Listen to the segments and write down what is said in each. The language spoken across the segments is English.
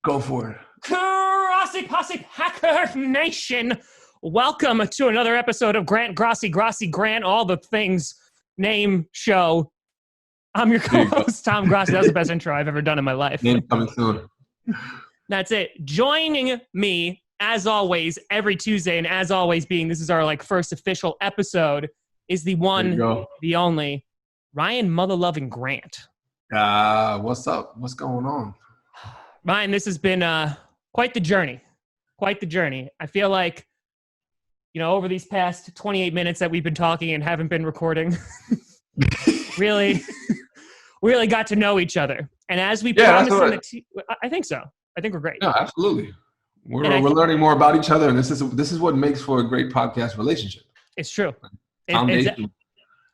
Go for it. Grossi Posse Hacker Nation. Welcome to another episode of Grossi, Grant, all the things name show. I'm your co-host, Tom Grossi. That was the best intro I've ever done in my life. Name coming soon. That's it. Joining me, as always, every Tuesday, and as always being, this is our first official episode, is the one, the only, Ryan Mother-Loving Grant. What's up? What's going on? Ryan, this has been quite the journey. Quite the journey. I feel like, over these past 28 minutes that we've been talking and haven't been recording, really got to know each other. And as we promised I think so. I think we're great. Yeah, absolutely. We're learning more about each other, and this is what makes for a great podcast relationship. It's true.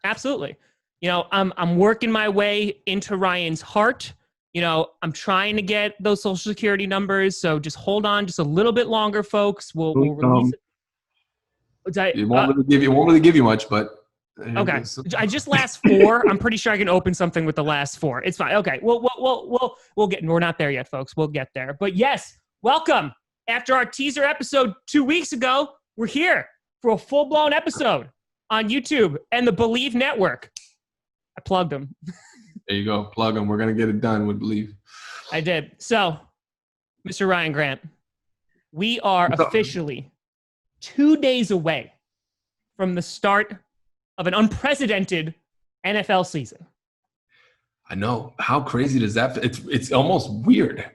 Absolutely. I'm working my way into Ryan's heart. I'm trying to get those social security numbers, so just hold on just a little bit longer, folks. We'll release it. It won't really give you much, but okay. I just last four. I'm pretty sure I can open something with the last four. It's fine. Okay. We'll get. We're not there yet, folks. We'll get there. But yes, welcome. After our teaser episode 2 weeks ago, we're here for a full-blown episode on YouTube and the Bleav Network. I plugged them. There you go. Plug them. We're gonna get it done with Bleav. I did. So, Mr. Ryan Grant, we are officially 2 days away from the start of an unprecedented NFL season. I know. How crazy does that feel? It's almost weird,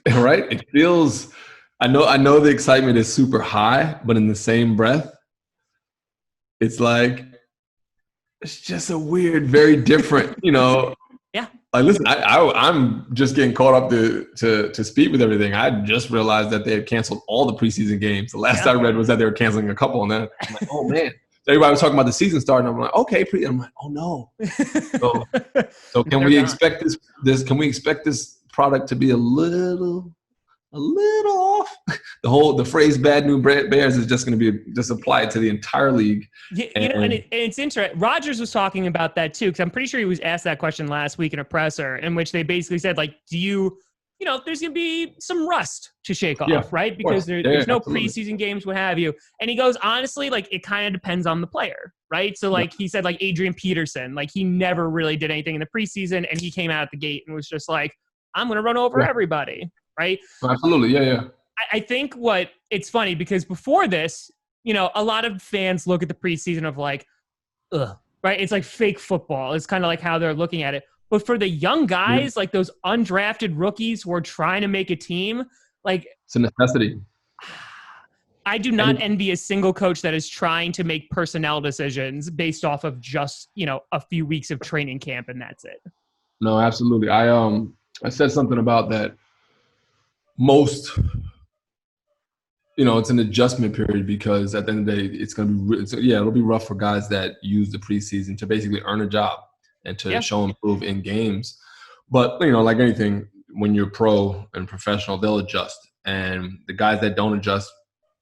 right? It feels. I know the excitement is super high, but in the same breath, it's like it's just a weird, very different. Yeah. Like, listen, I'm just getting caught up to speed with everything. I just realized that they had canceled all the preseason games. The last I read was that they were canceling a couple, and then I'm like, oh man. Everybody was talking about the season starting. I'm like, okay, I'm like, oh no. So can we expect this? Can we expect this product to be a little off? The phrase "bad news bears" is just going to be just applied to the entire league. Yeah, and it's interesting. Rodgers was talking about that too, because I'm pretty sure he was asked that question last week in a presser, in which they basically said, do you? There's going to be some rust to shake off, right? Because there's no preseason games, what have you. And he goes, honestly, it kind of depends on the player, right? So, he said, Adrian Peterson, he never really did anything in the preseason, and he came out at the gate and was just like, I'm going to run over everybody, right? Absolutely, yeah. I think it's funny because before this, a lot of fans look at the preseason of ugh, right? It's like fake football. It's kind of like how they're looking at it. But for the young guys, those undrafted rookies who are trying to make a team, it's a necessity. I do not envy a single coach that is trying to make personnel decisions based off of just, a few weeks of training camp, and that's it. No, absolutely. I said something about that. Most, it's an adjustment period because at the end of the day, it's going to be, it'll be rough for guys that use the preseason to basically earn a job and to show and prove in games. But, like anything, when you're pro and professional, they'll adjust. And the guys that don't adjust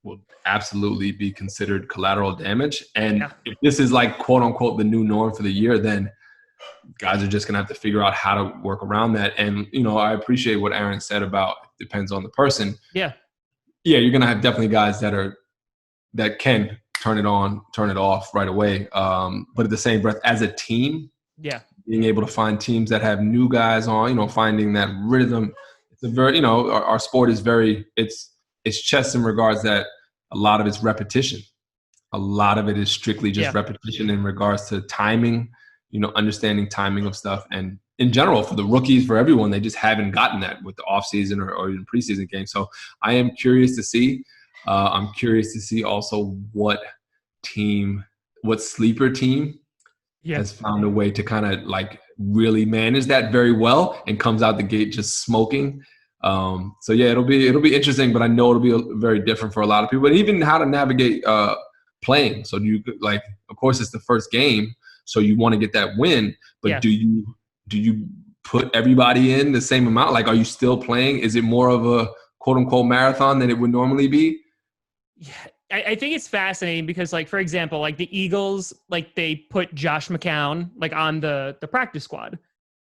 will absolutely be considered collateral damage. And if this is quote unquote, the new norm for the year, then guys are just going to have to figure out how to work around that. And, I appreciate what Aaron said about depends on the person. Yeah. Yeah, you're going to have definitely guys that can turn it on, turn it off right away. But at the same breath, as a team, being able to find teams that have new guys on, finding that rhythm. It's a very, our sport is very, it's chess in regards that a lot of it's repetition. A lot of it is strictly just repetition in regards to timing, understanding timing of stuff. And in general, for the rookies, for everyone, they just haven't gotten that with the offseason or even preseason games. So I am curious to see. I'm curious to see also what sleeper team has found a way to kind of really manage that very well and comes out the gate just smoking. So it'll be interesting, but I know it'll be very different for a lot of people. And even how to navigate playing. So of course, it's the first game, so you want to get that win. But do you put everybody in the same amount? Are you still playing? Is it more of a quote unquote marathon than it would normally be? Yeah. I think it's fascinating because, for example, the Eagles, they put Josh McCown, on the practice squad.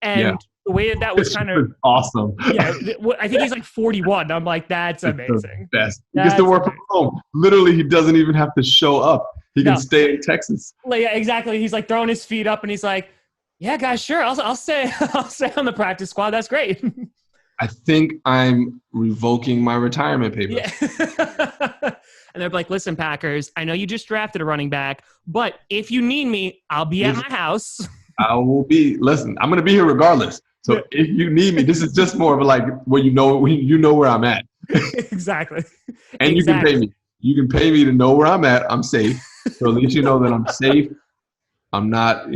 And the way that was kind of awesome. Yeah, I think he's like 41. I'm like, that's amazing. Best. He gets to work from home. Literally, he doesn't even have to show up. He can stay in Texas. Like, yeah, exactly. He's like throwing his feet up, and he's like, "Yeah, guys, sure, I'll stay. I'll stay on the practice squad. That's great." I think I'm revoking my retirement papers. Yeah. And they're like, "Listen, Packers, I know you just drafted a running back, but if you need me, I'll be at my house." I will be. Listen, I'm going to be here regardless. So if you need me, this is just more of like where you know where I'm at. Exactly. And you can pay me. You can pay me to know where I'm at. I'm safe. So at least you know that I'm safe. I'm not,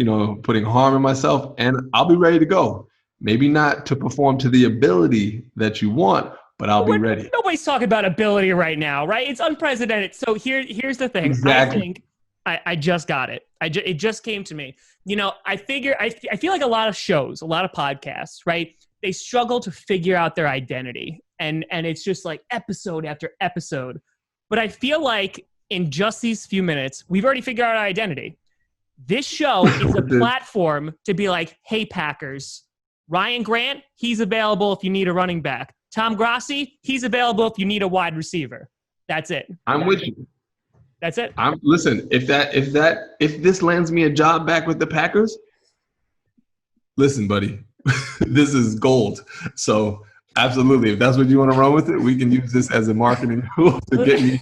putting harm in myself, and I'll be ready to go. Maybe not to perform to the ability that you want, but I'll be ready. Nobody's talking about ability right now, right? It's unprecedented. So here's the thing. Exactly. I think I just got it. It just came to me. I feel like a lot of shows, a lot of podcasts, right? They struggle to figure out their identity. And it's just like episode after episode. But I feel like in just these few minutes, we've already figured out our identity. This show is a platform to be like, hey, Packers, Ryan Grant, he's available if you need a running back. Tom Grossi, he's available if you need a wide receiver. That's it. I'm with you. That's it. Listen, if this lands me a job back with the Packers, listen, buddy, this is gold. So absolutely, if that's what you want to run with it, we can use this as a marketing tool to get me.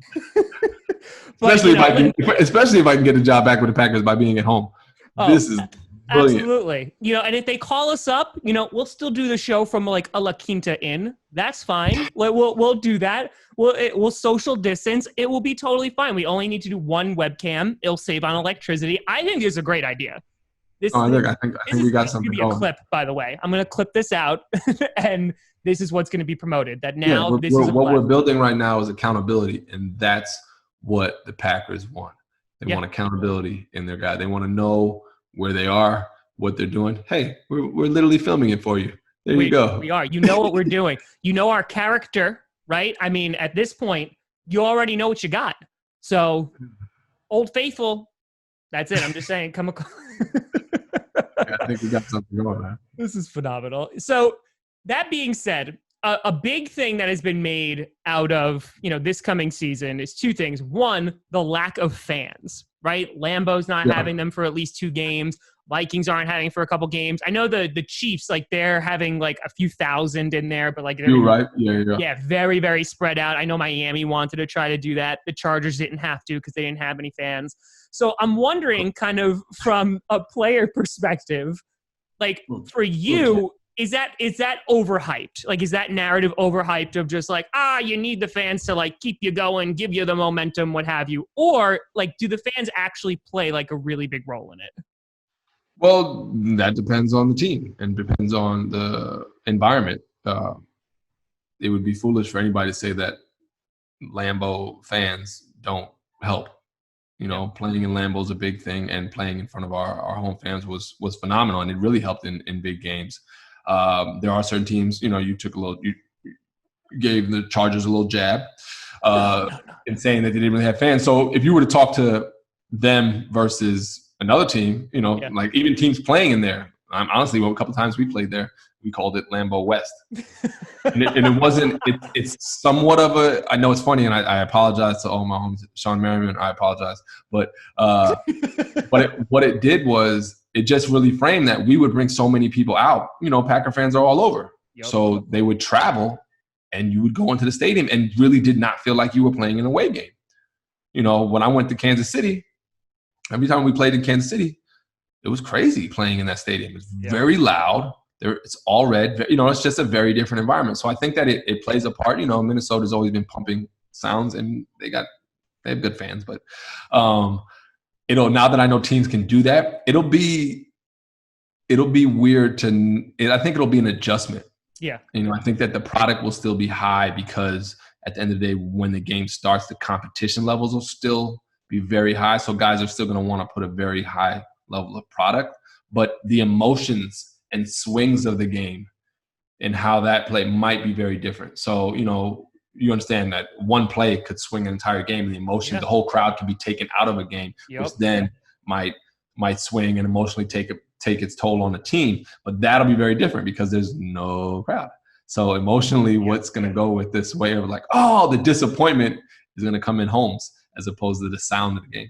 Especially if I can get a job back with the Packers by being at home. This is brilliant. Absolutely. And if they call us up, we'll still do the show from like a La Quinta Inn. That's fine. We'll do that. We'll social distance. It will be totally fine. We only need to do one webcam. It'll save on electricity. I think this is a great idea. I think we got something going. A clip, by the way. I'm going to clip this out, and this is what's going to be promoted. That now what we're building right now is accountability, and that's what the Packers want. They want accountability in their guy. They want to know where they are, what they're doing. Hey, we're literally filming it for you. There you go. We are. You know what we're doing. You know our character, right? I mean, at this point, you already know what you got. So, Old Faithful, that's it. I'm just saying, come across. I think we got something going, man. This is phenomenal. So, that being said, a big thing that has been made out of, this coming season is two things. One, the lack of fans, right? Lambeau's not having them for at least 2 games. Vikings aren't having for a couple games. I know the Chiefs, like they're having like a few thousand in there, but like you're right. Yeah. Yeah, very, very spread out. I know Miami wanted to try to do that. The Chargers didn't have to because they didn't have any fans. So I'm wondering, kind of from a player perspective, like for you, is that overhyped? Like, is that narrative overhyped of just like, you need the fans to like keep you going, give you the momentum, what have you? Or like, do the fans actually play like a really big role in it? Well, that depends on the team and depends on the environment. It would be foolish for anybody to say that Lambeau fans don't help. Playing in Lambeau is a big thing, and playing in front of our home fans was phenomenal, and it really helped in big games. There are certain teams, you gave the Chargers a little jab in saying that they didn't really have fans. So if you were to talk to them versus another team, like even teams playing in there, honestly, a couple times we played there, we called it Lambeau West. and it wasn't, it's somewhat of a, I know it's funny, and I apologize to all my homies, Sean Merriman, I apologize. But what it did was, it just really framed that we would bring so many people out. Packer fans are all over. Yep. So they would travel, and you would go into the stadium and really did not feel like you were playing an away game. When I went to Kansas City, every time we played in Kansas City, it was crazy playing in that stadium. It's very loud. It's all red. It's just a very different environment. So I think that it plays a part. Minnesota's always been pumping sounds, and they have good fans. But now that I know teams can do that, it'll be weird I think it'll be an adjustment. Yeah. I think that the product will still be high because at the end of the day, when the game starts, the competition levels will still be very high. So guys are still going to want to put a very high level of product, but the emotions and swings of the game and how that play might be very different. So, you understand that one play could swing an entire game, and the emotion, the whole crowd can be taken out of a game, which then might swing and emotionally take take its toll on the team. But that'll be very different because there's no crowd. So emotionally, what's going to go with this way of like, oh, the disappointment is going to come in homes as opposed to the sound of the game.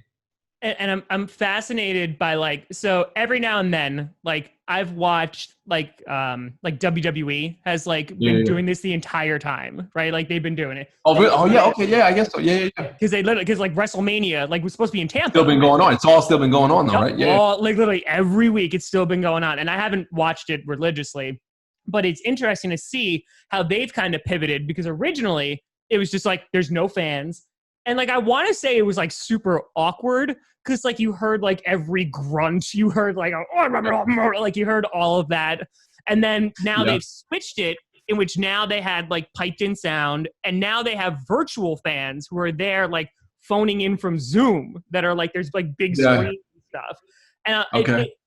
And I'm fascinated by like, so every now and then, like I've watched like WWE has like been doing this the entire time, right? Like they've been doing it. Oh, really? Oh yeah. Okay. Yeah, I guess so. Yeah. Because like WrestleMania, like was supposed to be in Tampa. Still been going on. It's all still been going on though, right? Yeah. Like literally every week it's still been going on. And I haven't watched it religiously, but it's interesting to see how they've kind of pivoted because originally it was just like, there's no fans. And like, I want to say it was like super awkward because like you heard like every grunt, you heard like, like you heard all of that. And then now they've switched it in which now they had like piped in sound and now they have virtual fans who are there like phoning in from Zoom that are like, there's like big screens and stuff. And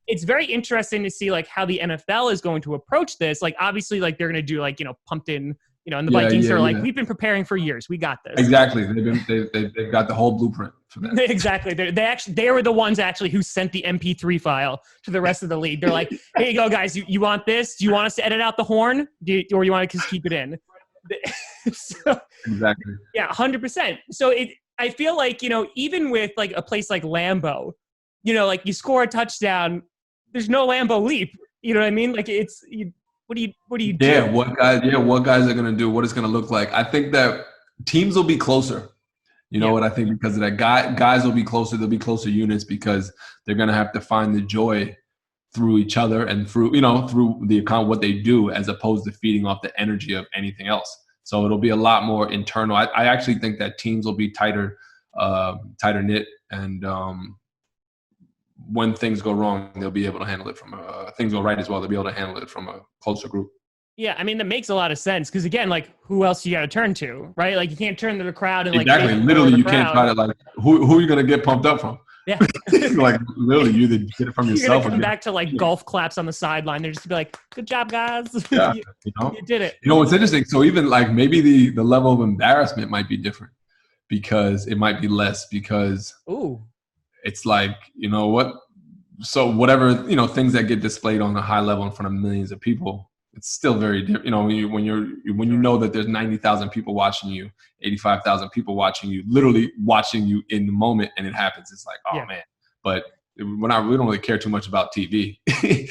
it's very interesting to see like how the NFL is going to approach this. Like obviously like they're going to do like, pumped in, and the Vikings are like, we've been preparing for years. We got this. Exactly. They've got the whole blueprint for that. Exactly. They were the ones actually who sent the MP3 file to the rest of the league. They're like, here you go, guys. You want this? Do you want us to edit out the horn? Or you want to just keep it in? So, exactly. Yeah, 100%. So I feel like, even with like a place like Lambeau, like you score a touchdown, there's no Lambeau leap. You know what I mean? Like what do you do? Yeah, what guys are going to do, what it's going to look like. I think that teams will be closer. You know what I think? Because of that, guys will be closer. They'll be closer units because they're going to have to find the joy through each other and through the account what they do as opposed to feeding off the energy of anything else. So it'll be a lot more internal. I actually think that teams will be tighter knit, and when things go wrong, they'll be able to handle it things go right as well. They'll be able to handle it from a closer group. Yeah, I mean, that makes a lot of sense because, again, like, who else you got to turn to, right? Like, you can't turn to the crowd and, like, exactly. Literally, you can't try to, like, who are you going to get pumped up from? Yeah. Like, literally, you either get it from yourself. You're going to come back to, like, golf claps on the sideline. They're just going to be like, good job, guys. Yeah, you did it. What's interesting? So even, like, maybe the level of embarrassment might be different because it might be less because it's like, what? So whatever, things that get displayed on a high level in front of millions of people, it's still very different. When you know that there's 90,000 people watching you, 85,000 people watching you, literally watching you in the moment, and it happens. It's like, man. But we don't really care too much about TV.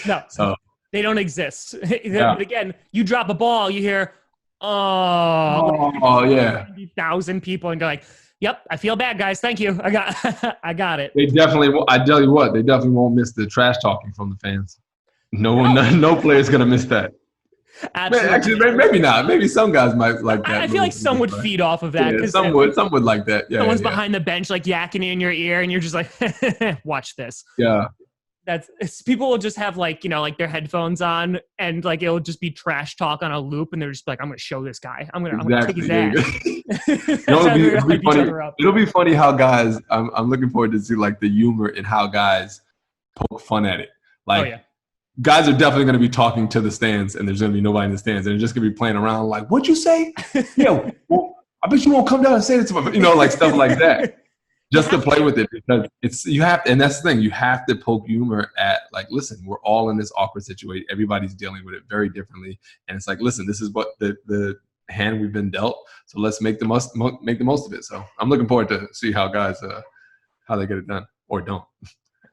No, so they don't exist. But again, you drop a ball, you hear, 90,000 people, and you're like, yep, I feel bad, guys. Thank you. I got it. They definitely. I tell you what, they definitely won't miss the trash talking from the fans. No player's gonna miss that. Absolutely. Actually, maybe not. Maybe some guys might like that. I feel like some would feed off of that. Yeah, some would like that. Yeah, someone's behind the bench, like yakking in your ear, and you're just like, watch this. Yeah. People will just have like their headphones on and like it'll just be trash talk on a loop and they're just like, I'm gonna show this guy. I'm gonna kick his ass. It'll be funny how guys. I'm looking forward to see like the humor in how guys poke fun at it. Like guys are definitely going to be talking to the stands and there's going to be nobody in the stands and they're just going to be playing around like, what'd you say? Yeah, well, I bet you won't come down and say it to me. Like stuff like that. Just to play with it because and that's the thing, you have to poke humor at like, listen, we're all in this awkward situation. Everybody's dealing with it very differently. And it's like, listen, this is what the hand we've been dealt. So let's make the most of it. So I'm looking forward to see how guys, how they get it done or don't.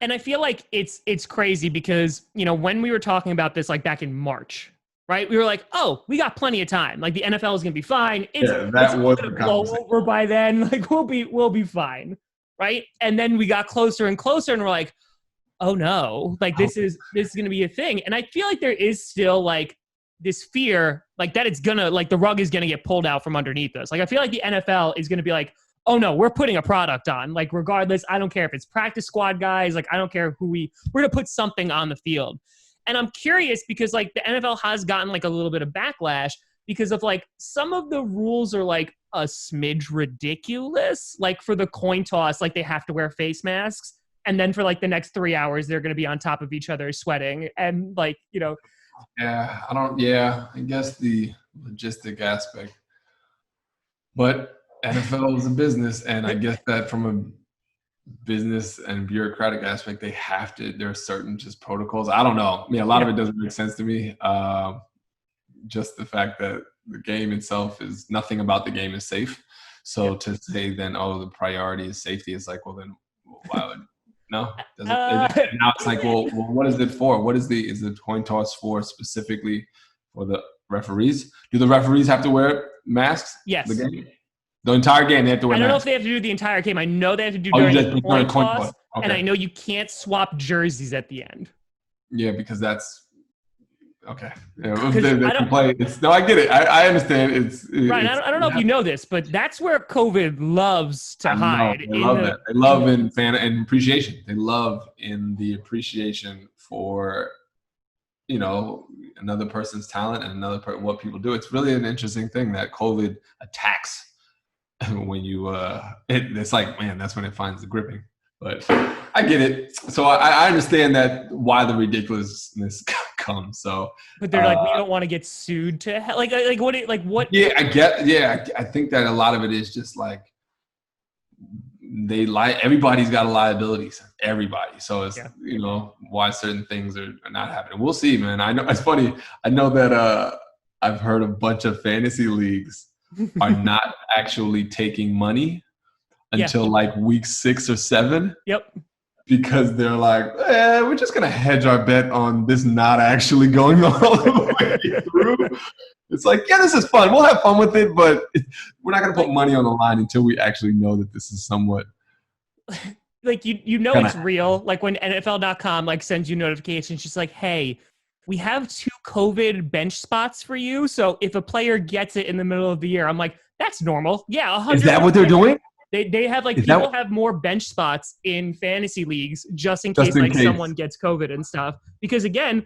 And I feel like it's crazy because, when we were talking about this, like back in March, right? We were like, oh, we got plenty of time. Like the NFL is going to be fine. It's going to blow over by then. Like we'll be fine. Right. And then we got closer and closer and we're like, oh no, like this is going to be a thing. And I feel like there is still like this fear, like that it's gonna, like the rug is going to get pulled out from underneath us. Like I feel like the NFL is going to be like, oh no, we're putting a product on, like regardless. I don't care if it's practice squad guys. Like I don't care we're going to put something on the field. And I'm curious because like the NFL has gotten like a little bit of backlash because of like some of the rules are like a smidge ridiculous. Like for the coin toss, like they have to wear face masks. And then for like the next 3 hours, they're going to be on top of each other sweating. And like, Yeah, I guess the logistic aspect. But NFL is a business. And I guess that from business and bureaucratic aspect, there are certain just protocols. I don't know. I mean, a lot of it doesn't make sense to me. Just the fact that the game itself is nothing about the game is safe. So to say then, the priority is safety, it's like, well, then why would no? Now it's like, well, what is it for? Is the coin toss for specifically for the referees? Do the referees have to wear masks? Yes. The entire game they have to wear masks. I don't know if they have to do the entire game. I know they have to do during the coin toss. Okay. And I know you can't swap jerseys at the end. Yeah, because that's okay. Yeah, they can play. I get it. I understand. Ryan, I don't know if you know this, but that's where COVID loves to hide. They love that. They love in fan and appreciation. They love in the appreciation for, another person's talent and what people do. It's really an interesting thing that COVID attacks when you it's like, man, that's when it finds the gripping. But I get it. So I understand that why the ridiculousness comes. So, but they're like, we don't want to get sued to hell. Like what? Yeah, I get. Yeah, I think that a lot of it is just like they lie. Everybody's got a liability. Everybody. So it's why certain things are not happening. We'll see, man. I know it's funny. I know that I've heard a bunch of fantasy leagues are not actually taking money until like week 6 or 7. Yep. Because they're like, we're just going to hedge our bet on this not actually going all the way through. It's like, yeah, this is fun. We'll have fun with it, but we're not going to put money on the line until we actually know that this is somewhat. Like, it's real. Like when NFL.com like sends you notifications, just like, hey, we have 2 COVID bench spots for you. So if a player gets it in the middle of the year, I'm like, that's normal. Yeah. 100%. Is that what they're doing? They have like people have more bench spots in fantasy leagues just in case someone gets COVID and stuff. Because again,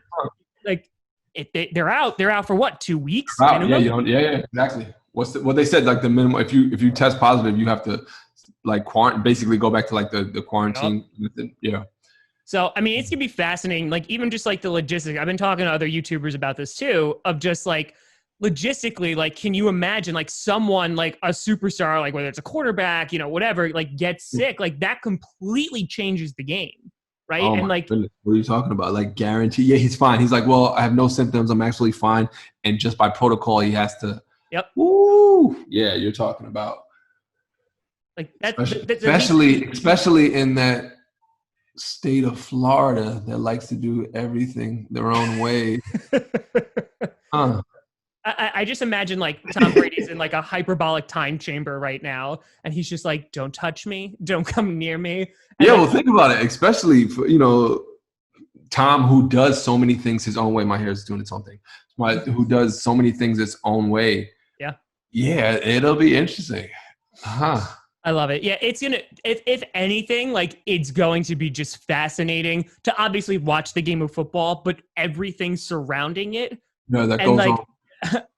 like if they're out for what, 2 weeks? Yeah, exactly. What they said, like the minimum, if you test positive, you have to like basically go back to like the quarantine. Yep. Yeah. So I mean, it's gonna be fascinating. Like even just like the logistics. I've been talking to other YouTubers about this too, of just like logistically, like, can you imagine like someone like a superstar, like whether it's a quarterback, whatever, like gets sick, like that completely changes the game, right? Oh, and like, goodness. What are you talking about? Like guarantee? Yeah, he's fine. He's like, well, I have no symptoms. I'm actually fine. And just by protocol, he has to. Yep. Woo! Yeah, you're talking about. Like that, especially in that state of Florida that likes to do everything their own way. I just imagine like Tom Brady's in like a hyperbolic time chamber right now, and he's just like, "Don't touch me, don't come near me." And well, think about it, especially for Tom, who does so many things his own way. My hair is doing its own thing. Who does so many things its own way. Yeah, it'll be interesting. I love it. Yeah, it's gonna. If anything, like it's going to be just fascinating to obviously watch the game of football, but everything surrounding it. No, that goes on.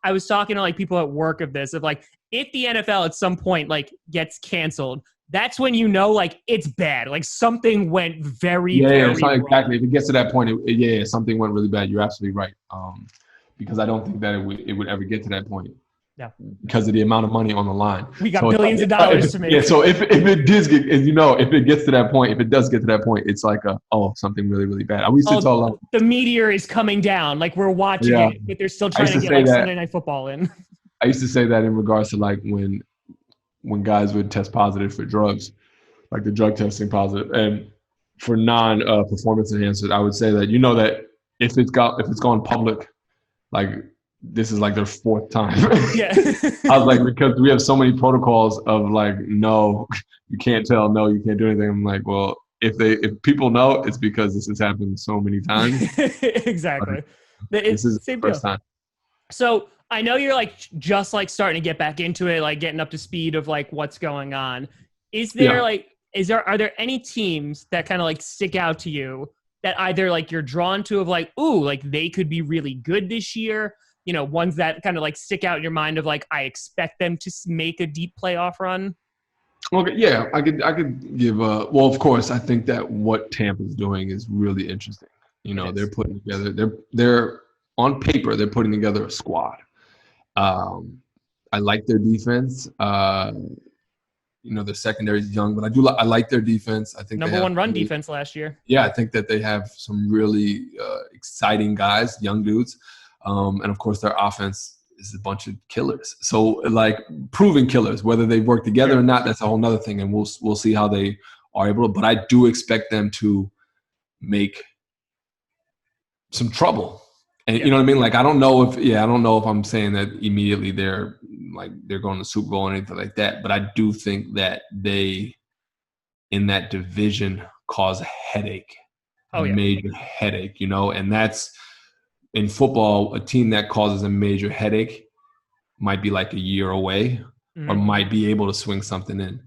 I was talking to like people at work of like if the NFL at some point like gets canceled, that's when like it's bad. Like something went very very wrong. Exactly. If it gets to that point, something went really bad. You're absolutely right. Because I don't think that it would ever get to that point. Yeah. Because of the amount of money on the line. We got billions of dollars to make. Yeah. So if it does get, if it gets to that point, if it does get to that point, it's like something really, really bad. The meteor is coming down. Like we're watching it, but they're still trying to get like Sunday Night Football in. I used to say that in regards to like when guys would test positive for drugs, like the drug testing positive, and for non-performance enhancers, I would say that that if it's gone public, like. This is like their 4th time. Yeah. I was like, because we have so many protocols of like, no, you can't tell, no, you can't do anything. I'm like, well, if people know, it's because this has happened so many times. Exactly. This is the first time. So I know you're like just like starting to get back into it, like getting up to speed of like what's going on. Are there any teams that kind of like stick out to you that either like you're drawn to of like, ooh, like they could be really good this year? Ones that kind of like stick out in your mind of like, I expect them to make a deep playoff run. Okay, yeah, I could give well, of course, I think that what Tampa's doing is really interesting. They're putting together, they're on paper, they're putting together a squad. I like their defense. their secondary is young, but I like their defense. I think number one run defense last year. Yeah, I think that they have some really exciting guys, young dudes, and of course their offense is a bunch of killers. So like proven killers, whether they work together or not, that's a whole nother thing, and we'll see how they are able to. But I do expect them to make some trouble. And you know what I mean? Like, I don't know if I'm saying that immediately they're going to the Super Bowl or anything like that, but I do think that they, in that division, cause a headache, major headache, and that's, in football, a team that causes a major headache might be like a year away or might be able to swing something in.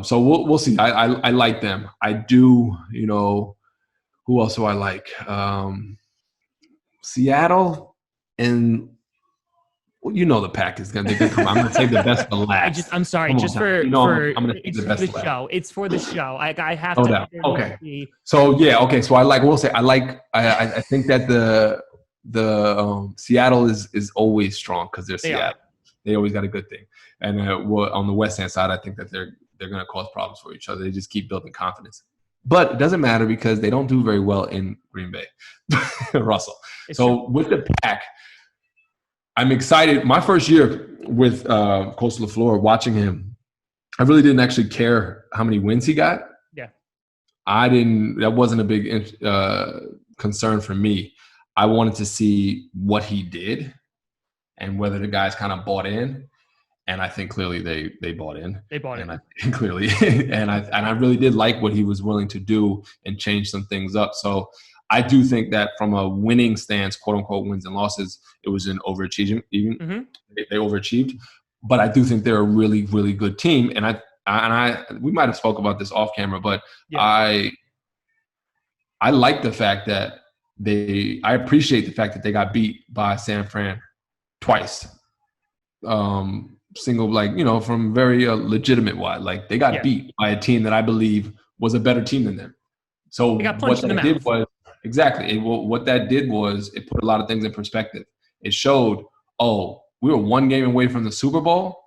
So we'll see. I like them. I do, who else do I like? Seattle, and the pack is going to come. I'm going to save the best for last. I'm sorry, just for I'm going to save the best for last. Show. It's for the show. I have to. Doubt. Okay. So So I think that the Seattle is always strong because they're Seattle. They always got a good thing. And on the West Hand side, I think that they're going to cause problems for each other. They just keep building confidence. But it doesn't matter because they don't do very well in Green Bay. Russell. With the pack, I'm excited. My first year with Coach LaFleur, watching him, I really didn't actually care how many wins he got. Yeah. That wasn't a big concern for me. I wanted to see what he did and whether the guys kind of bought in. And I think clearly they bought in. And clearly, and I really did like what he was willing to do and change some things up. So I do think that from a winning stance, quote unquote, wins and losses, it was an overachieving. They overachieved, but I do think they're a really, really good team. And we might have spoke about this off camera, but I like the fact that I appreciate the fact that they got beat by San Fran twice. From very legitimate wide, like they got beat by a team that I believe was a better team than them. So what that did was what that did was it put a lot of things in perspective. It showed, we were one game away from the Super Bowl,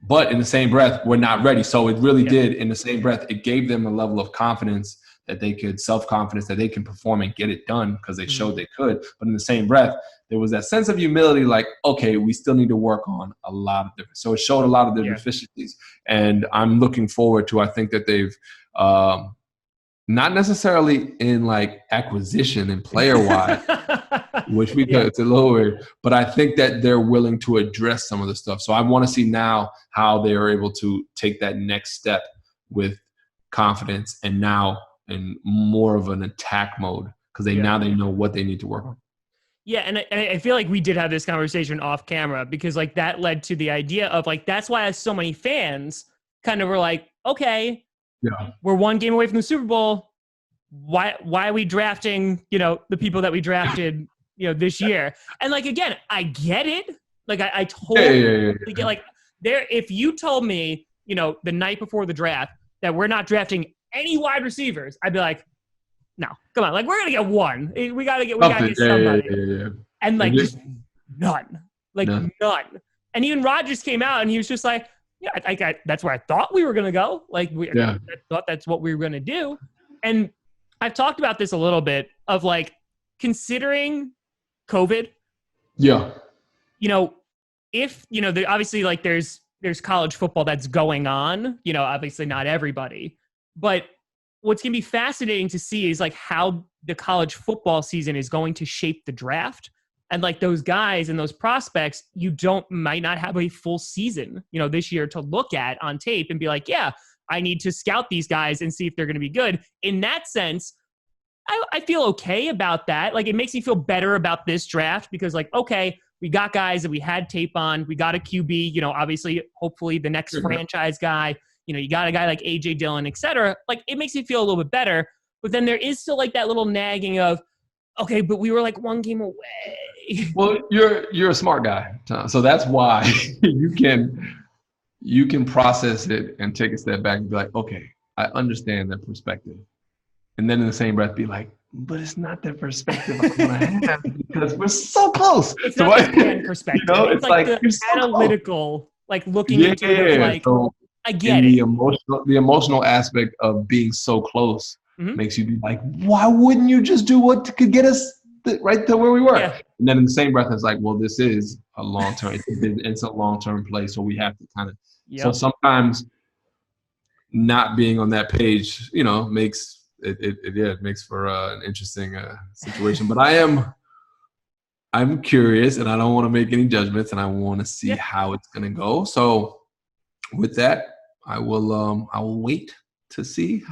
but in the same breath, we're not ready. So it really did, in the same breath, it gave them a level of confidence that they could, self-confidence that they can perform and get it done because they showed they could. But in the same breath, there was that sense of humility, like, okay, we still need to work on a lot of different. So it showed a lot of their deficiencies. And I'm looking forward to, I think that they've not necessarily in like acquisition and player-wise, which we could, it's a little weird, but I think that they're willing to address some of the stuff. So I want to see now how they are able to take that next step with confidence and now in more of an attack mode because now they know what they need to work on. Yeah, and I feel like we did have this conversation off camera because like that led to the idea of like that's why so many fans kind of were like, okay, we're one game away from the Super Bowl. Why are we drafting, the people that we drafted, this year? And like again, I get it. Like I totally get like if you told me, the night before the draft that we're not drafting any wide receivers, I'd be like, no, come on. Like, we're going to get one. We got to get somebody. Yeah. And, like, just none. Like, none. And even Rodgers came out, and he was just like, that's where I thought we were going to go. Like, I thought that's what we were going to do. And I've talked about this a little bit of, like, considering COVID. Yeah. If, obviously, like, there's college football that's going on. Obviously not everybody. But what's going to be fascinating to see is like how the college football season is going to shape the draft. And like those guys and those prospects, might not have a full season, this year to look at on tape and be like, yeah, I need to scout these guys and see if they're going to be good. In that sense, I feel okay about that. Like it makes me feel better about this draft because like, okay, we got guys that we had tape on. We got a QB, obviously, hopefully the next franchise guy. You got a guy like A.J. Dillon, et cetera. Like, it makes me feel a little bit better. But then there is still, like, that little nagging of, okay, but we were, like, one game away. Well, you're a smart guy, Tom. So that's why you can process it and take a step back and be like, okay, I understand that perspective. And then in the same breath be like, but it's not the perspective I want to have because we're so close. It's not the fan perspective. It's like the analytical, like, looking into it like, I get it. The emotional aspect of being so close makes you be like, why wouldn't you just do what could get us right to where we were? Yeah. And then in the same breath, it's like, well, this is a long-term, it's a long-term play. So we have to kind of, so sometimes not being on that page, you know, makes it makes for an interesting situation. But I'm curious and I don't want to make any judgments and I want to see how it's going to go. So with that, I will wait to see.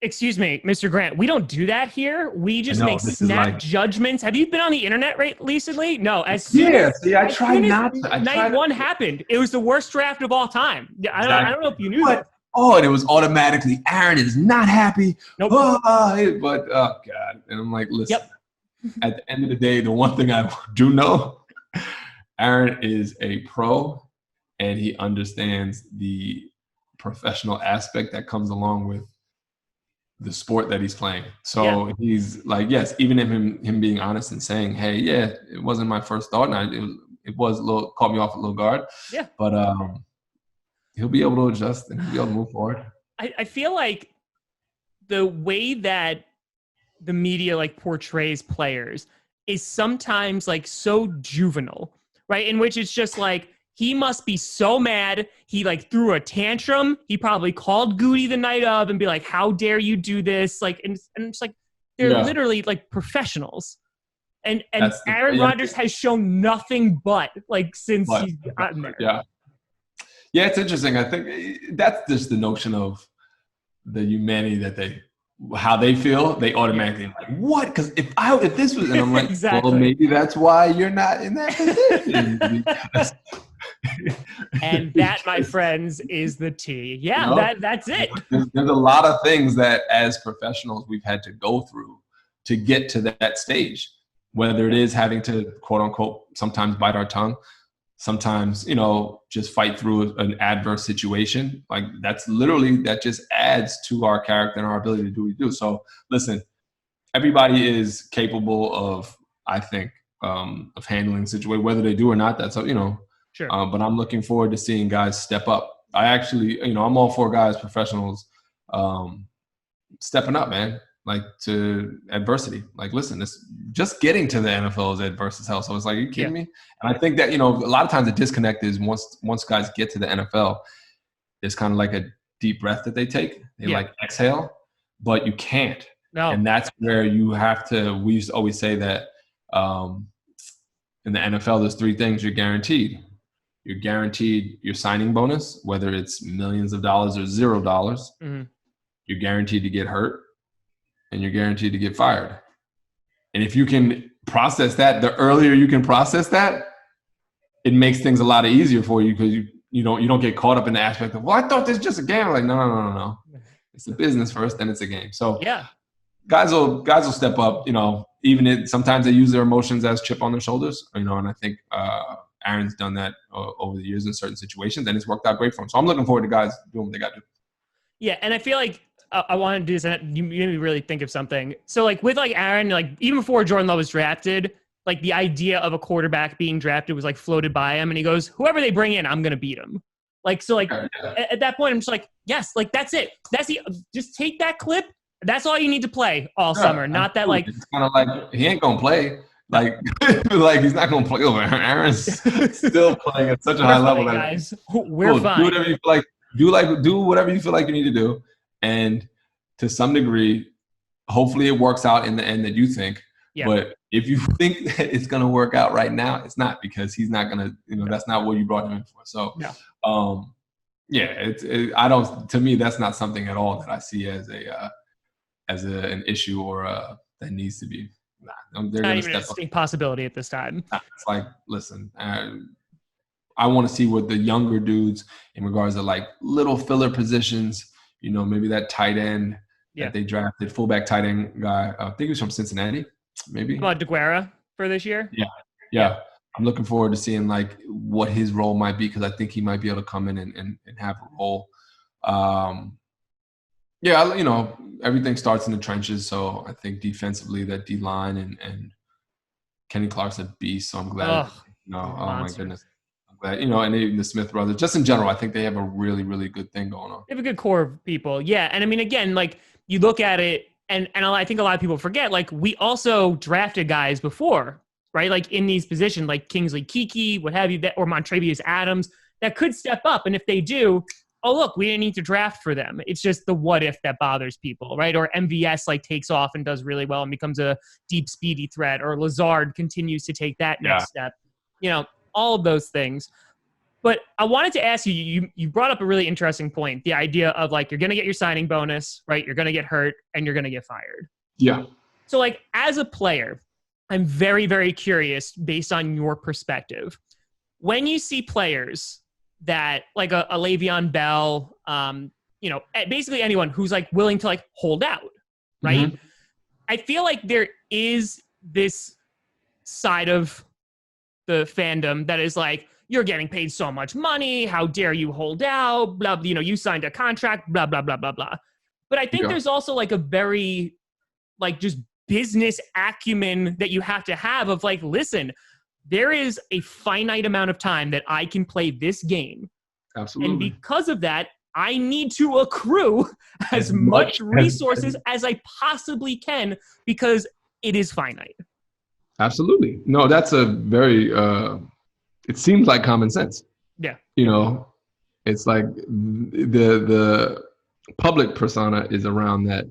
Excuse me, Mr. Grant. We don't do that here. We just make snap judgments. Have you been on the internet recently? No. As soon as I tried not to. Night one happened. It was the worst draft of all time. I don't know if you knew that. Oh, and it was automatically Aaron is not happy. Nope. But oh God, and I'm like, listen. At the end of the day, the one thing I do know, Aaron is a pro, and he understands the professional aspect that comes along with the sport that he's playing. So he's like, yes, even him being honest and saying, hey, yeah, it wasn't my first thought. And it was a little, caught me off a little guard. Yeah. But he'll be able to adjust and he'll be able to move forward. I feel like the way that the media like portrays players is sometimes like so juvenile, right? In which it's just like, he must be so mad. He like threw a tantrum. He probably called Goody the night of and be like, how dare you do this? Like, and it's like, they're literally like professionals. And Aaron Rodgers has shown nothing but like since he's gotten there. Yeah. Yeah. It's interesting. I think that's just the notion of the humanity that how they feel, they automatically like, what? Because if this was, and I'm like, well, maybe that's why you're not in that position. And that, my friends, is the T. Yeah, you know, that's it. There's a lot of things that as professionals we've had to go through to get to that stage, whether it is having to, quote unquote, sometimes bite our tongue, sometimes, you know, just fight through an adverse situation. Like that just adds to our character and our ability to do what we do. So listen, everybody is capable of, I think, of handling situation, whether they do or not. That's, you know, sure. But I'm looking forward to seeing guys step up. I actually, you know, I'm all for guys, professionals, stepping up, man, like to adversity. Like, listen, just getting to the NFL is adverse as hell. So it's like, are you kidding me? And I think that, you know, a lot of times the disconnect is once guys get to the NFL, there's kind of like a deep breath that they take. They like exhale, but you can't. No. And that's where you have to, we used to always say that in the NFL, there's three things you're guaranteed. You're guaranteed your signing bonus, whether it's millions of dollars or $0. Mm-hmm. You're guaranteed to get hurt, and you're guaranteed to get fired. And if you can process that, the earlier you can process that, it makes things a lot easier for you because you don't get caught up in the aspect of, well, I thought this was just a game. Like, no. It's a business first, then it's a game. So guys will step up, you know, even sometimes they use their emotions as chip on their shoulders, you know, and I think Aaron's done that over the years in certain situations, and it's worked out great for him. So I'm looking forward to guys doing what they got to do. Yeah, and I feel like I want to do this, and you made me really think of something. So, like, with, like, Aaron, like, even before Jordan Love was drafted, like, the idea of a quarterback being drafted was, like, floated by him, and he goes, whoever they bring in, I'm going to beat him. Like, so, like, at that point, I'm just like, yes, like, that's it. Just take that clip. That's all you need to play all summer. Not that, like. It's kind of like, he ain't going to play. Like, like he's not going to play over. Aaron's still playing at such a high level. Guys. We're fine. Do whatever you feel like. Do whatever you feel like you need to do. And to some degree, hopefully it works out in the end that you think. Yeah. But if you think that it's going to work out right now, it's not, because he's not going to, you know, that's not what you brought him in for. So, to me, that's not something at all that I see as an issue or that needs to be. They're not even a possibility at this time. It's like, listen, I want to see what the younger dudes in regards to like little filler positions, you know, maybe that tight end that they drafted, fullback tight end guy. I think he was from Cincinnati, maybe. About DeGuara for this year? Yeah. I'm looking forward to seeing like what his role might be, because I think he might be able to come in and have a role. You know, everything starts in the trenches. So I think defensively that D-line and Kenny Clark's a beast. So I'm glad. Oh my goodness. I'm that, and even the Smith brothers, just in general, I think they have a really, really good thing going on. They have a good core of people. Yeah. And I mean, again, like you look at it and I think a lot of people forget, like we also drafted guys before, right? Like in these positions, like Kingsley Keke, what have you, or Montrevious Adams that could step up. And if they do, oh, look, we didn't need to draft for them. It's just the what if that bothers people, right? Or MVS like takes off and does really well and becomes a deep, speedy threat, or Lazard continues to take that next step. All of those things. But I wanted to ask you, you brought up a really interesting point, the idea of like, you're going to get your signing bonus, right? You're going to get hurt and you're going to get fired. Yeah. So like as a player, I'm very, very curious based on your perspective. When you see players that like a Le'Veon Bell, basically anyone who's like willing to like hold out, right? Mm-hmm. I feel like there is this side of the fandom that is like, you're getting paid so much money. How dare you hold out? Blah, you signed a contract, blah, blah, blah, blah, blah. But I think there's also like a very like just business acumen that you have to have of like, listen, there is a finite amount of time that I can play this game. Absolutely. And because of that, I need to accrue as much resources as I possibly can because it is finite. Absolutely. No, that's a very, it seems like common sense. Yeah. It's like the public persona is around that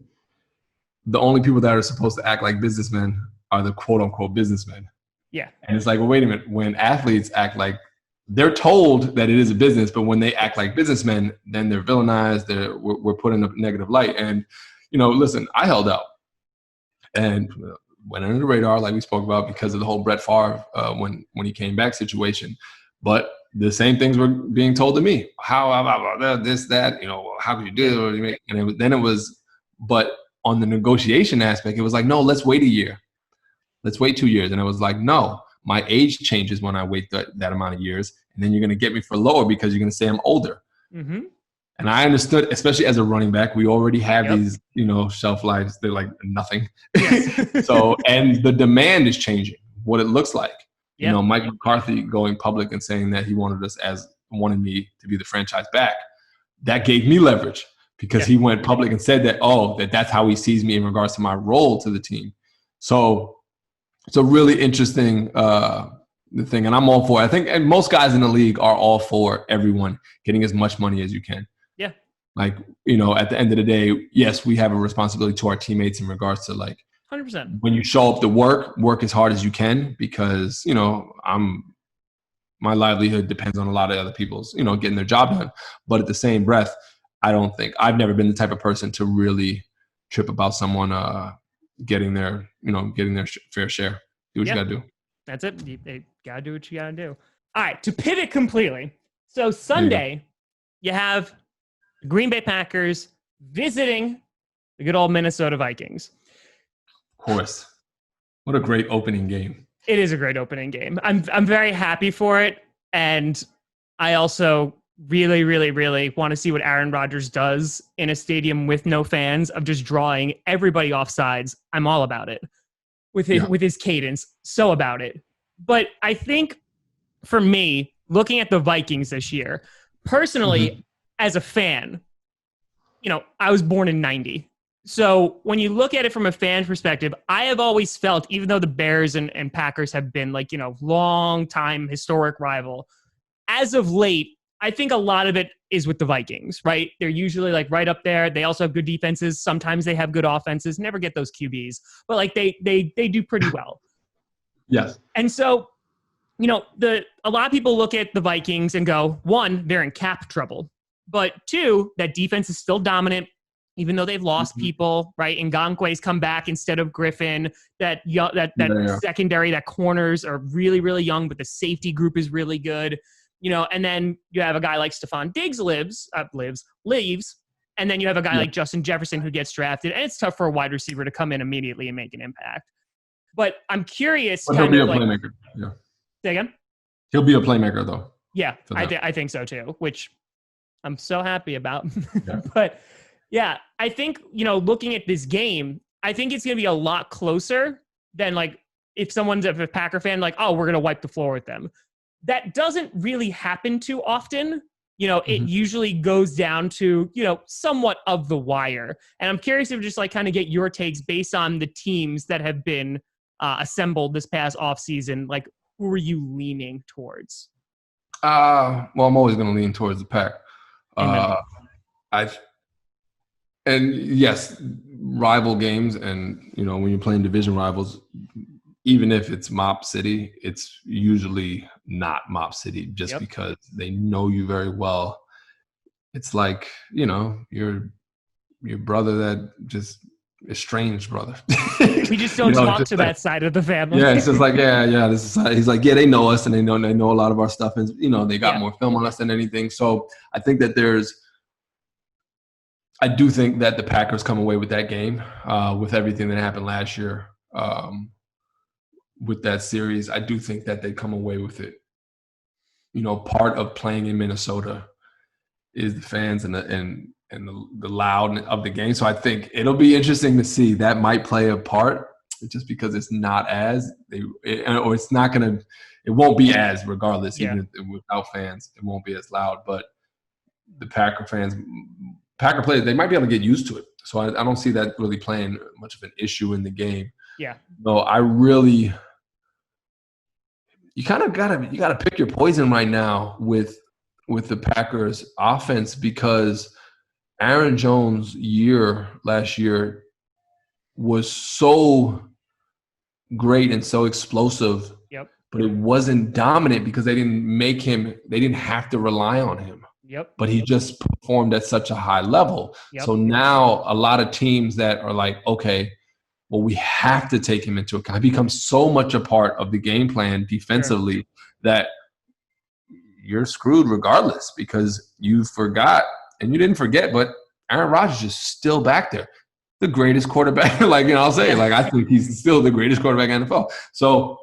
the only people that are supposed to act like businessmen are the quote unquote businessmen. Yeah. And it's like, well, wait a minute. When athletes act like they're told that it is a business, but when they act like businessmen, then they're villainized. We're put in a negative light. And, listen, I held out and went under the radar, like we spoke about, because of the whole Brett Favre when he came back situation. But the same things were being told to me. How this, that, how could you do it? And but on the negotiation aspect, it was like, no, let's wait a year. Let's wait 2 years. And it was like, no, my age changes when I wait that amount of years. And then you're going to get me for lower because you're going to say I'm older. Mm-hmm. And I understood, especially as a running back, we already have these, shelf lives. They're like nothing. Yes. So, and the demand is changing, what it looks like. Yep. Mike McCarthy going public and saying that he wanted me to be the franchise back. That gave me leverage because he went public and said that, that's how he sees me in regards to my role to the team. So it's a really interesting thing, and I'm all for it. I think and most guys in the league are all for everyone getting as much money as you can. Yeah. Like, at the end of the day, yes, we have a responsibility to our teammates in regards to like 100%. When you show up to work as hard as you can because, my livelihood depends on a lot of other people's, getting their job done. But at the same breath, I've never been the type of person to really trip about someone getting their fair share. Do what you got to do. That's it. You got to do what you got to do. All right. To pivot completely. So Sunday, you have the Green Bay Packers visiting the good old Minnesota Vikings. Of course. What a great opening game. It is a great opening game. I'm very happy for it. And I also really, really, really want to see what Aaron Rodgers does in a stadium with no fans of just drawing everybody off sides. I'm all about it with his cadence. So about it. But I think for me, looking at the Vikings this year, personally, as a fan, I was born in 90. So when you look at it from a fan perspective, I have always felt, even though the Bears and Packers have been like, long time historic rival, as of late, I think a lot of it is with the Vikings, right? They're usually like right up there. They also have good defenses. Sometimes they have good offenses. Never get those QBs, but like they do pretty well. Yes. And so, a lot of people look at the Vikings and go, one, they're in cap trouble, but two, that defense is still dominant. Even though they've lost people, right? Ngakwe's come back instead of Griffin. That secondary, that corners are really, really young, but the safety group is really good. And then you have a guy like Stephon Diggs leaves, and then you have a guy like Justin Jefferson who gets drafted, and it's tough for a wide receiver to come in immediately and make an impact. But I'm curious. But he'll be a playmaker. Yeah. Say again? He'll be a playmaker, though. Yeah, I think so too, which I'm so happy about. Yeah. But yeah, I think, looking at this game, I think it's going to be a lot closer than like if someone's a Packer fan, like, oh, we're going to wipe the floor with them. that doesn't really happen too often. It usually goes down to, somewhat of the wire. And I'm curious to just like kind of get your takes based on the teams that have been assembled this past offseason. Like, who are you leaning towards? Well, I'm always going to lean towards the Pack. And yes, rival games, and when you're playing division rivals, even if it's Mop City, it's usually not Mop City just because they know you very well. It's like, your brother that just estranged brother. We just don't talk to that side of the family. Yeah, it's just like, he's like, they know us and they know a lot of our stuff, and they got more film on us than anything. So I think that I do think that the Packers come away with that game with everything that happened last year. With that series, I do think that they come away with it. Part of playing in Minnesota is the fans and the loud of the game. So I think it'll be interesting to see. That might play a part just because it's not it won't be as regardless, even without fans, it won't be as loud. But the Packer players, they might be able to get used to it. So I don't see that really playing much of an issue in the game. Yeah. No, you kind of gotta pick your poison right now with the Packers offense, because Aaron Jones' year last year was so great and so explosive. Yep. But it wasn't dominant because they didn't have to rely on him. Yep. But he just performed at such a high level. Yep. So now a lot of teams that are like, okay, well, we have to take him into account. He becomes so much a part of the game plan defensively that you're screwed regardless, because you forgot, and you didn't forget, but Aaron Rodgers is still back there. The greatest quarterback, I'll say, I think he's still the greatest quarterback in the NFL. So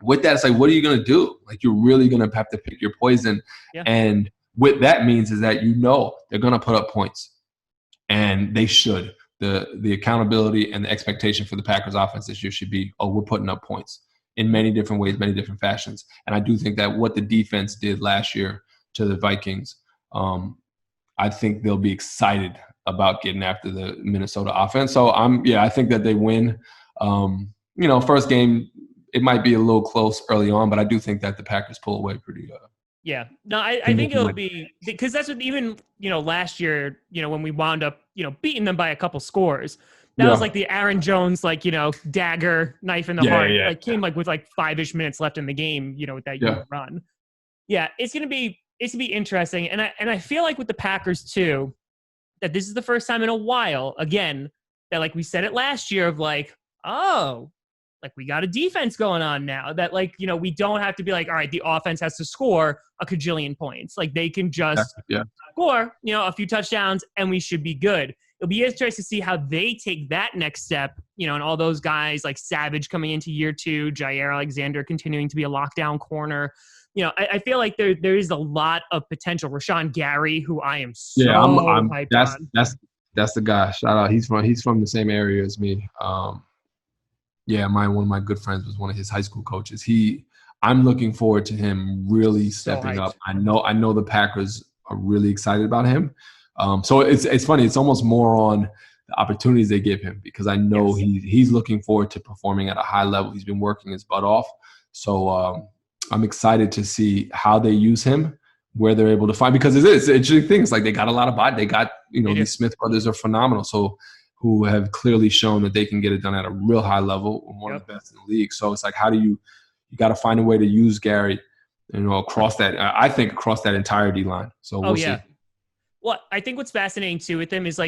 with that, it's like, what are you going to do? You're really going to have to pick your poison. Yeah. And what that means is that they're going to put up points, and they should. The accountability and the expectation for the Packers offense this year should be, we're putting up points in many different ways, many different fashions. And I do think that what the defense did last year to the Vikings, I think they'll be excited about getting after the Minnesota offense. So I think that they win. First game, it might be a little close early on, but I do think that the Packers pull away pretty Yeah. No, I think it'll be – because that's what even, last year, when we wound up, beating them by a couple scores, that was like the Aaron Jones, dagger, knife in the heart. Came with 5-ish minutes left in the game, with that run. Yeah, it's going to be interesting. And I feel like with the Packers too, that this is the first time in a while, again, that we said it last year of we got a defense going on now that we don't have to be all right, the offense has to score a cajillion points. They can just score, a few touchdowns and we should be good. It'll be interesting to see how they take that next step, and all those guys like Savage coming into year 2, Jair Alexander continuing to be a lockdown corner. I feel like there is a lot of potential. Rashawn Gary, who I am so hyped on. That's the guy. Shout out. He's from the same area as me. One of my good friends was one of his high school coaches. I'm looking forward to him really stepping up. I know the Packers are really excited about him. So it's funny. It's almost more on the opportunities they give him, because I know he's looking forward to performing at a high level. He's been working his butt off. So I'm excited to see how they use him, where they're able to find, because it's interesting things. They got a lot of body. They got, these Smith brothers are phenomenal. So who have clearly shown that they can get it done at a real high level, one of the best in the league. So it's how do you got to find a way to use Gary, across that, I think across that entire D-line. So we'll see. Well, I think what's fascinating too with them is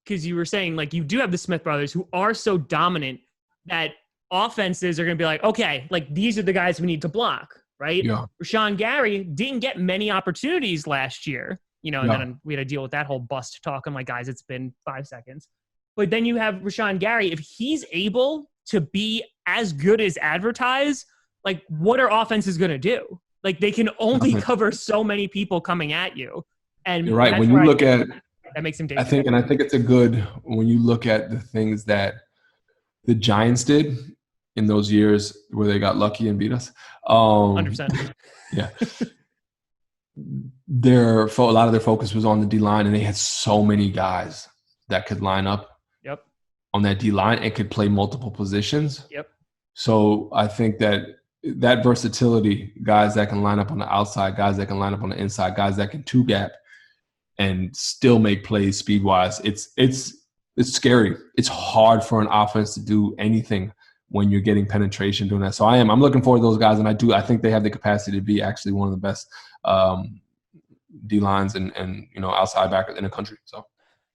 because you were saying you do have the Smith brothers who are so dominant that offenses are going to be okay, these are the guys we need to block, right? Yeah. Rashawn Gary didn't get many opportunities last year, and then we had to deal with that whole bust talk. I'm like, guys, it's been 5 seconds. But then you have Rashawn Gary. If he's able to be as good as advertised, what are offenses going to do? They can only cover so many people coming at you. And you're right. When you look at that makes him dangerous. I think it's a good, when you look at the things that the Giants did in those years where they got lucky and beat us. 100%. Yeah. A lot of their focus was on the D-line, and they had so many guys that could line up on that D-line and could play multiple positions. Yep. So I think that versatility, guys that can line up on the outside, guys that can line up on the inside, guys that can two-gap and still make plays speed-wise, it's scary. It's hard for an offense to do anything when you're getting penetration doing that. So I'm looking forward to those guys, and I think they have the capacity to be actually one of the best D-lines and outside backers in the country. So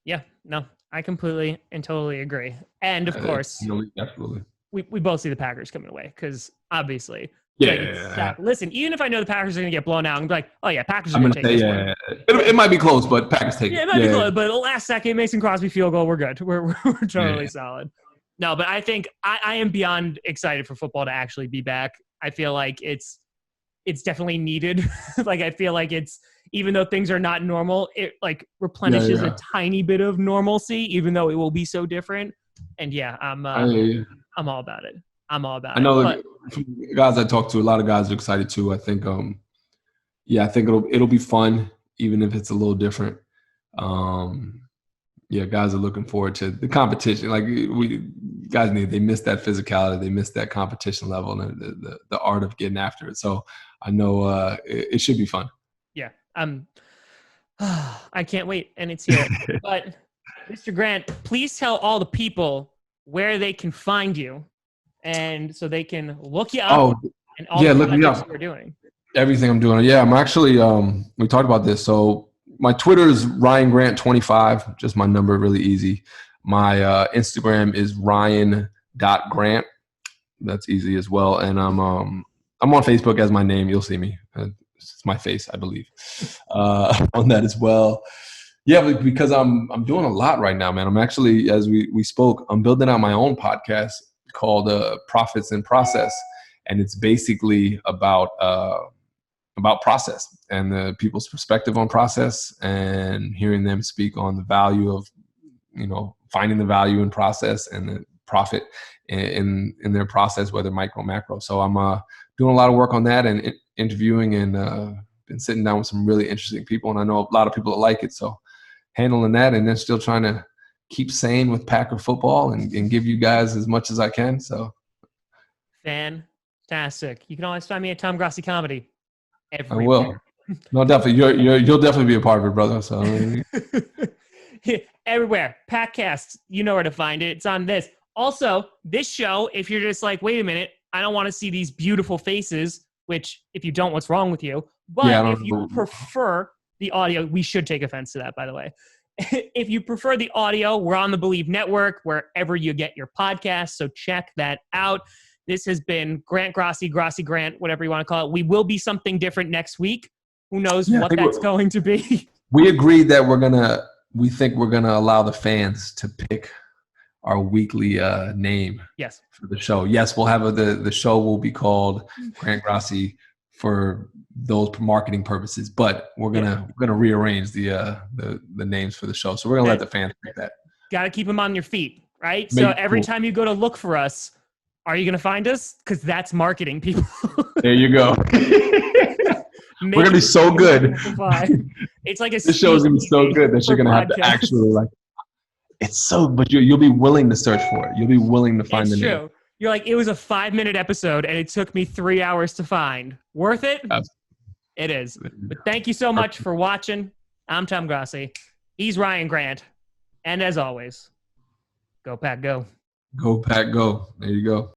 yeah, no, I completely and totally agree. And of course, absolutely, we both see the Packers coming away because obviously, listen, even if I know the Packers are going to get blown out, I'm like, oh yeah, Packers are going to take this one. It might be close, but Packers take it. Yeah, it might be close, but the last second Mason Crosby field goal, we're good. We're totally solid. No, but I think I am beyond excited for football to actually be back. I feel like it's definitely needed. Like I feel like it's, even though things are not normal, it like replenishes a tiny bit of normalcy, even though it will be so different. And I'm all about it. I know guys I talk to, a lot of guys are excited too. I think, I think it'll be fun, even if it's a little different. Guys are looking forward to the competition. Like they miss that physicality, they miss that competition level, and the art of getting after it. So I know it should be fun. Yeah. I can't wait, and it's here. But Mr. Grant, please tell all the people where they can find you, and so they can look you up. And all the look me up. You're doing everything I'm doing. Yeah, I'm actually. We talked about this. So my Twitter is Ryan Grant 25. Just my number, really easy. My Instagram is Ryan.Grant. That's easy as well. And I'm on Facebook as my name. You'll see me. It's my face, I Bleav, on that as well. Yeah, because I'm doing a lot right now, man. I'm actually, as we spoke, I'm building out my own podcast called Profits in Process, and it's basically about process and the people's perspective on process, and hearing them speak on the value of, finding the value in process and the profit in their process, whether micro, macro. So I'm doing a lot of work on that and interviewing, and been sitting down with some really interesting people, and I know a lot of people that like it. So handling that, and then still trying to keep sane with Packer football and give you guys as much as I can. So fantastic. You can always find me at Tom Grossi Comedy. Everywhere. I will. No, definitely. You'll definitely be a part of it, brother. So everywhere. Packcast, you know where to find it. It's on this. Also, this show, if you're just like, wait a minute, I don't want to see these beautiful faces, which if you don't, what's wrong with you? But if you prefer the audio, we should take offense to that, by the way. If you prefer the audio, we're on the Bleav Network, wherever you get your podcasts. So check that out. This has been Grant Grossi Grant, whatever you want to call it. We will be something different next week. Who knows what that's going to be? We agreed that we think we're gonna allow the fans to pick our weekly name. Yes. For the show. Yes, we'll have the show will be called Grant Grossi for those marketing purposes, but we're gonna rearrange the names for the show. So we're gonna let the fans pick that. Got to keep them on your feet, right? So every time you go to look for us, are you gonna find us? Because that's marketing, people. There you go. We're gonna be so good. It's like this show is gonna be so good that you're gonna have to actually but you'll be willing to search for it. You'll be willing to find the name. True. You're like, it was a 5-minute episode and it took me 3 hours to find. Worth it? Absolutely. It is. But thank you so much for watching. I'm Tom Grossi. He's Ryan Grant. And as always, go Pack, go. Go Pack, go. There you go.